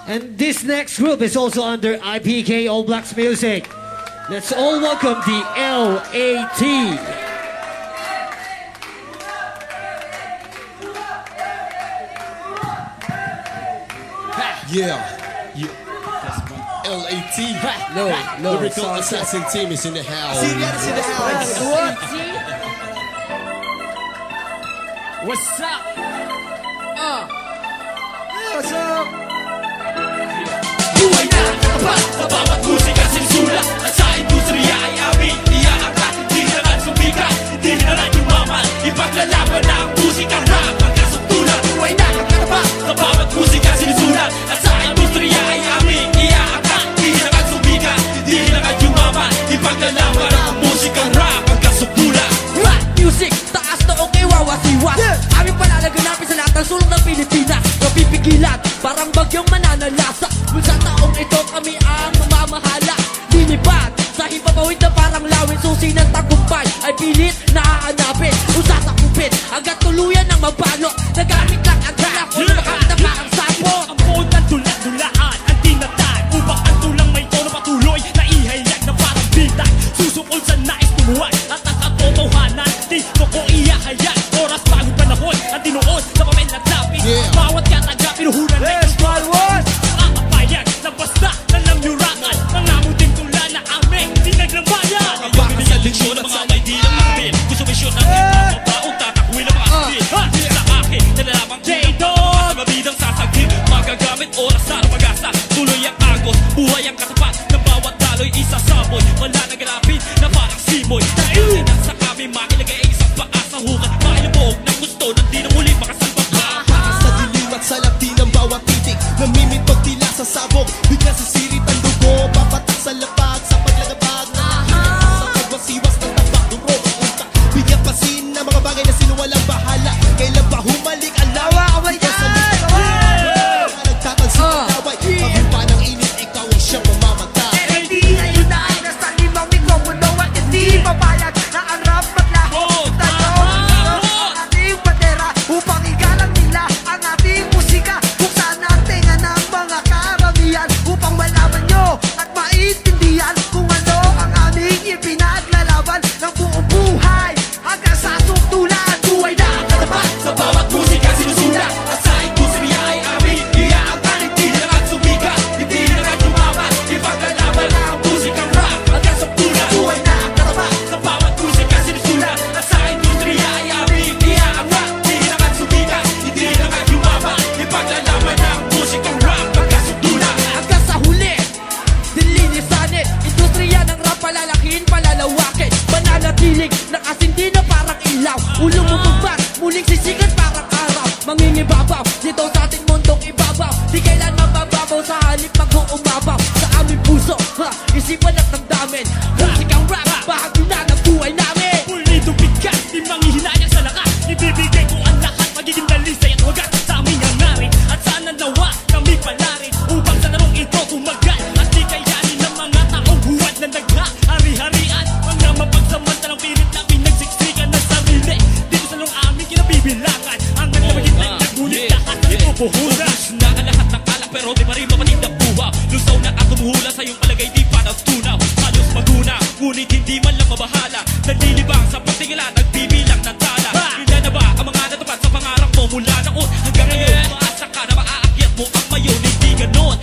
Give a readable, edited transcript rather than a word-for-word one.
And this next group is also under IPK All Blacks Music. Let's all welcome the LAT. Yeah. LAT. No. Lyrical Assassin Team is in the house. See, that is in the house. What? What's up? What's up? Buhay na katapat sa bawat musika sinusulat at sa industriya ay aming iaangkat. Hindi na lang sumikat, hindi na lang yumaman. Ipaglalaban na ang musikang rap ang kasuktulan. Buhay na katapat sa bawat musika sinusulat at sa industriya ay aming iaangkat. Hindi na lang sumikat, hindi na lang yumaman. Ipaglalaban na ang musikang rap ang kasuktulan. Rap music, taas na okay, wawasiwas. Aming palalaganapin sa lahat ng sulong ng Pilipinas. Mapipigilan, parang bagyong mananalasa. Kung sa taong ito kami ang mamamahala. Lilipad sa hipapawid na parang lawin. Susi ng tagumpay ay pilit na aanapin. Kung sasakupin, agad tuluyan ng mabalo. Nagamit lang ang galak o nakakatama ang sapot. Ang phone ng dulaan ang tinatag upang ang tulang may tono patuloy na ihayag na parang bitag. Susukol sa nais tumuhan at ang katotohanan di ko ko ihahayag. Oras bago panahon ang tinuod sa pamel at lapis. Bawat kataga pinuhunan ay One. makakapayag na basta na namyurangan. Nangamuting tula na aming dinaglabayan. Ngayon pinagdensyon ng mga may di lang nakapil. Konsumisyon ng ibang mabaong tatakwil ang mga asin. Sa akin nalalamang J-Dog mabidang sasagin. Magagamit oras na pag-asa. Tuloy ang agos, buhay ang katapat. Ng bawat daloy isasaboy. Wala naganapin na parang simoy. Dahil sa kami makilagay ay isang paa sa hukat. Mailabog ng gusto ng di na muli makasalbag pa. Sa dilim at sa lapti ng bawat titik, namimitog tila sa sabog. Bigla sisirit ang dugo, papatak sa lapag. Sa paglagabag na sa pagwasiwas ng tabak. Duro ang utak, bigyan pasin na mga bagay na sino walang bahala. Kailan ba humalik ang lawa? Bigyan sa likod nagtatansin ng laway. Paghupa ng init, ikaw ang siyang mamamatay. Hindi ngayon na ay nasa limang mikropono at hindi papayag na ang rap maglaho. Tanong ang ating bandera upang igalang nila ang ating musika. Buksan natin ang mga karamihan upang malaman nyo at maintindihan kung ano ang aming ipinaglalaban ng buong buhay hanggang sa suktulan. Buhay na katapat Sa bawat musika sinusulat at sa industriya ay aming iaangkan. Hindi na lang sumikat, hindi na lang yumaman. Ipaglalaban na ang musikang rap hanggang sa punan. buhay na katapat. Sa bawat musika sinusulat at sa industriya ay aming iaangkan. Hindi na lang sumikat, hindi na lang yumaman. Ipaglalaban na ang musikang rap hanggang sa punan. Hanggang sa huli, dilinisanin. Industriya ng rap palalakihin, palalawakin. Mananatiling, nakasindi na parang ilaw. Ulo mo bumbat, muling sisikat parang araw. Mangingibabaw, dito sa ating mundong ibabaw. Di kailan mabababaw sa halip mag-uumabaw. Sa aming puso, isipan at damdamin. Musikang rap, bahagi na ng buhay namin. Muli tumigas, di manghihinayang sa lakas. Ibibigay ko ang lahat, magiging dalisay at wagas sa aming hangarin. At sana nawa kami palarin upang sa larong ito tumagal. At di kayanin ng mga taong huwad na nagha-hari-harian. Mga mapagsamantalang pilit na pinagsiksikan ng sarili. Dito sa lung aming kinabibilangan. Ang naglamagin na nagulit lahat ng ipupuhunan. Na ang lahat ng alak pero di pa rin mapanig na buha. Lusaw na at tumuhula sa iyong palagay di pa natunaw. Halos maguna, ngunit hindi man lang mabahala. Naglilibang sa pagtingala, nagbibilang ng tala. Ilan na ba ang mga natupad sa pangarap mo mula noon hanggang ngayon? Maasa ka na maaakyat mo ang mayon, hindi ganon.